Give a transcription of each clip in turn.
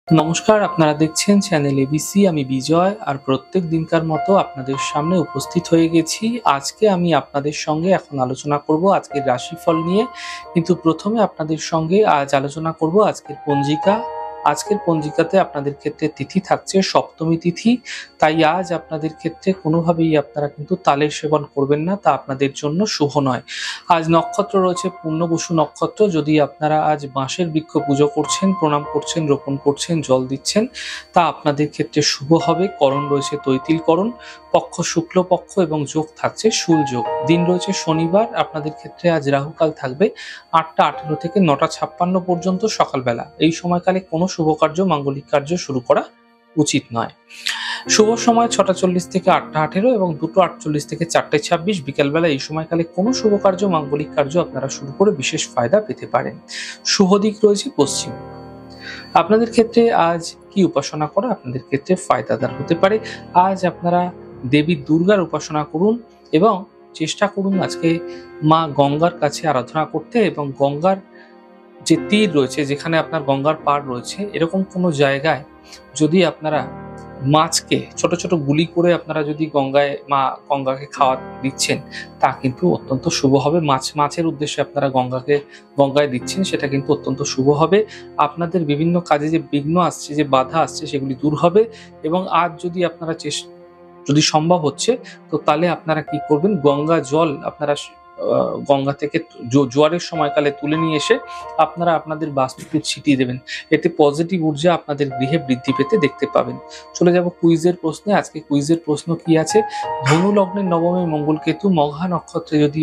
নমস্কার, আপনারা দেখছেন চ্যানেল এবিসি। আমি বিজয়, আর প্রত্যেক দিনকার মতো আপনাদের সামনে উপস্থিত হয়ে গেছি। আজকে আমি আপনাদের সঙ্গে এখন আলোচনা করব আজকের রাশিফল নিয়ে। কিন্তু প্রথমে আপনাদের সঙ্গে আজ আলোচনা করব আজকের পঞ্জিকা। আজকের পঞ্জিকাতে আপনাদের ক্ষেত্রে তিথি থাকছে সপ্তমী তিথি। তাই আজ আপনাদের ক্ষেত্রে কোনোভাবেই আপনারা কিন্তু তালের সেবন করবেন না, তা আপনাদের জন্য শুভ নয়। আজ নক্ষত্র রয়েছে পূর্ণবসু নক্ষত্র। যদি আপনারা আজ বাঁশের বৃক্ষ পুজো করছেন, প্রণাম করছেন, রোপণ করছেন, জল দিচ্ছেন, তা আপনাদের ক্ষেত্রে শুভ হবে। করণ রয়েছে তৈতিল করণ, পক্ষ শুক্লপক্ষ এবং যোগ থাকছে শুল যোগ। দিন রয়েছে শনিবার। আপনাদের ক্ষেত্রে আজ রাহুকাল থাকবে 8টা 18 থেকে 9টা 56 পর্যন্ত সকালবেলা। এই সময়কালে কোনো শুভ কার্য, মাঙ্গলিক কার্য শুরু করা উচিত নয়। শুভ সময় 6টা 40 থেকে 8টা 18 এবং 2টো 48 থেকে 4টে 26 বিকেলবেলা। এই সময়কালে কোনো শুভ কার্য, মাঙ্গলিক কার্য আপনারা শুরু করে বিশেষ ফায়দা পেতে পারেন। শুভ দিক রয়েছে পশ্চিম। আপনাদের ক্ষেত্রে আজ কি উপাসনা করা আপনাদের ক্ষেত্রে ফায়দাদার হতে পারে? আজ আপনারা দেবী দুর্গার উপাসনা করুন এবং চেষ্টা করুন আজকে মা গঙ্গার কাছে আরাধনা করতে, এবং গঙ্গার যে তীর রয়েছে, যেখানে আপনার গঙ্গার পাড় রয়েছে, এরকম কোনো জায়গায় যদি আপনারা মাছকে ছোট ছোট গুলি করে আপনারা যদি গঙ্গাকে খাওয়া দিচ্ছেন, তা কিন্তু অত্যন্ত শুভ হবে। মাছের উদ্দেশ্যে আপনারা গঙ্গায় দিচ্ছেন, সেটা কিন্তু অত্যন্ত শুভ হবে। আপনাদের বিভিন্ন কাজে যে বিঘ্ন আসছে, যে বাধা আসছে, সেগুলি দূর হবে। এবং আজ যদি আপনারা যদি সম্ভব হচ্ছে, তো তাহলে আপনারা কি করবেন, গঙ্গা জল আপনারা গঙ্গা থেকে জোয়ারের সময়কালে তুলে নিয়ে এসে আপনারা আপনাদের বাস্তুতে ছিটিয়ে দেবেন। এতে পজিটিভ ঊর্জা আপনাদের গৃহে বৃদ্ধি পেতে দেখতে পাবেন। চলে যাব কুইজের প্রশ্নে। আজকে কুইজের প্রশ্ন কি আছে? ধনু লগ্নের নবমে মঙ্গল কেতু মঘা নক্ষত্রে যদি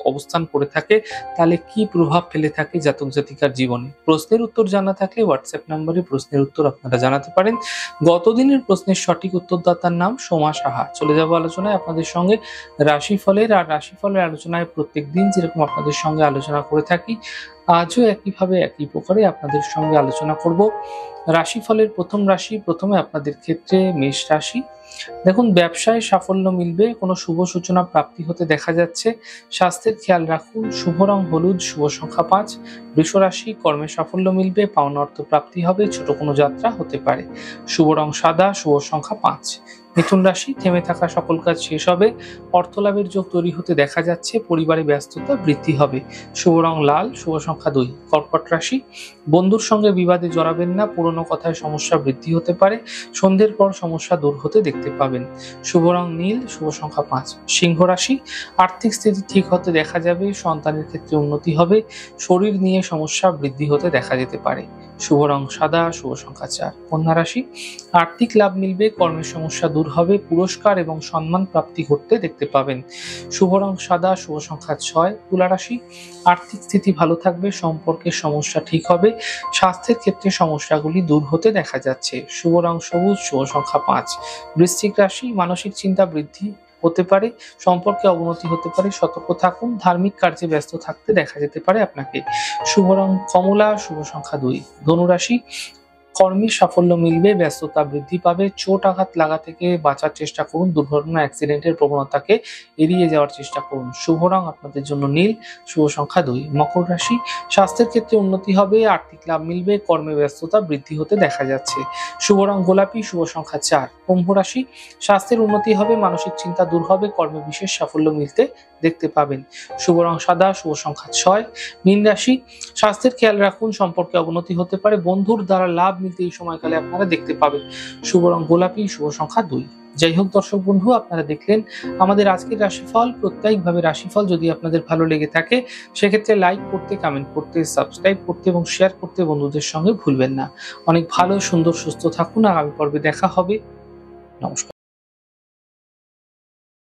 অবস্থান করে থাকে, তাহলে কি প্রভাব ফেলে থাকে জাতক জাতিকার জীবনে? প্রশ্নের উত্তর জানা থাকলে হোয়াটসঅ্যাপ নম্বরে প্রশ্নের উত্তর আপনারা জানাতে পারেন। গতদিনের প্রশ্নের সঠিক উত্তরদাতার নাম সোমা সাহা। চলে যাব আলোচনায় আপনাদের সঙ্গে রাশিফলের। আর রাশিফলের আলোচনায় প্রত্যেক দিন যেরকম আপনাদের সঙ্গে আলোচনা করে থাকি, আজও একইভাবে একই প্রকারে আপনাদের সঙ্গে আলোচনা করব। রাশিফলের প্রথম রাশি, প্রথমে আপনাদের ক্ষেত্রে মেষ রাশি। দেখুন, ব্যবসায় সাফল্য মিলবে, কোনো শুভ সূচনা প্রাপ্তি হতে দেখা যাচ্ছে। স্বাস্থ্যের খেয়াল রাখুন। শুভ রং হলুদ, শুভ সংখ্যা 5। বৃষ রাশি, কর্মে সাফল্য মিলবে, পাওনা অর্থ প্রাপ্তি হবে, ছোট কোনো যাত্রা হতে পারে। শুভ রং সাদা, শুভ সংখ্যা 5। মিথুন রাশি, থেমে থাকা সকল কাজ শেষ হবে, অর্থ লাভের যোগ তৈরি হতে দেখা যাচ্ছে, পরিবারে ব্যস্ততা বৃদ্ধি হবে। শুভ রং লাল, শুভ সংখ্যা 2। কর্কট রাশি, বন্ধুর সঙ্গে বিবাদে জড়াবেন না, পুরনো কথায় সমস্যা বৃদ্ধি হতে পারে, সন্ধ্যের পর সমস্যা দূর হতে দেখতে পাবেন। শুভ রং নীল, শুভ সংখ্যা 5। সিংহ রাশি, আর্থিক স্থিতি ঠিক হতে দেখা যাবে, সন্তানের ক্ষেত্রে উন্নতি হবে, শরীর নিয়ে সমস্যা বৃদ্ধি হতে দেখা যেতে পারে। শুভ রং সাদা, শুভ সংখ্যা 4। কন্যা রাশি, আর্থিক লাভ মিলবে, কর্মের সমস্যা দূর হবে, পুরস্কার এবং সম্মান প্রাপ্তি ঘটতে দেখতে পাবেন। শুভ রং সাদা, শুভ সংখ্যা 6। তুলা রাশি, আর্থিক স্থিতি ভালো থাকবে, সম্পর্কের সমস্যা ঠিক হবে, স্বাস্থ্যের ক্ষেত্রে সমস্যাগুলি দূর হতে দেখা যাচ্ছে। শুভ রং সবুজ, শুভ সংখ্যা 5। বৃশ্চিক রাশি, মানসিক চিন্তা বৃদ্ধি হতে পারে, সম্পর্কে অবনতি হতে পারে, সতর্ক থাকুন, ধার্মিক কার্যে ব্যস্ত থাকতে দেখা যেতে পারে আপনাকে। শুভ রং কমলা, শুভ সংখ্যা 2। ধনু রাশি, কর্মে সাফল্য মিলবে, ব্যস্ততা বৃদ্ধি পাবে, চোট আঘাত লাগা থেকে বাঁচার চেষ্টা করুন, দুর্ঘটনা অ্যাক্সিডেন্টের প্রবণতাকে এড়িয়ে যাওয়ার চেষ্টা করুন। শুভ রং আপনাদের জন্য নীল, শুভ সংখ্যা 2। মকর রাশি, স্বাস্থ্যের ক্ষেত্রে উন্নতি হবে, আর্থিক লাভ মিলবে, কর্মে ব্যস্ততা বৃদ্ধি হতে দেখা যাচ্ছে। শুভ রং গোলাপি, শুভ সংখ্যা 4। কুম্ভ রাশি, স্বাস্থ্যের উন্নতি হবে, মানসিক চিন্তা দূর হবে, কর্মে বিশেষ সাফল্য মিলতে দেখতে পাবেন। শুভ রং সাদা, শুভ সংখ্যা 6। মীন রাশি, স্বাস্থ্যের খেয়াল রাখুন, সম্পর্কে অবনতি হতে পারে, বন্ধুর দ্বারা লাভ মিলতে এই সময়কালে আপনারা দেখতে পাবেন। শুভ রং গোলাপি, শুভ সংখ্যা 2। যাই হোক দর্শক বন্ধু, আপনারা দেখলেন আমাদের আজকের রাশিফল। প্রত্যেকভাবে রাশিফল যদি আপনাদের ভালো লেগে থাকে, সেক্ষেত্রে লাইক করতে, কমেন্ট করতে, সাবস্ক্রাইব করতে এবং শেয়ার করতে বন্ধুদের সঙ্গে ভুলবেন না। অনেক ভালো, সুন্দর, সুস্থ থাকুন। আগামী পর্বে দেখা হবে। নমস্কার।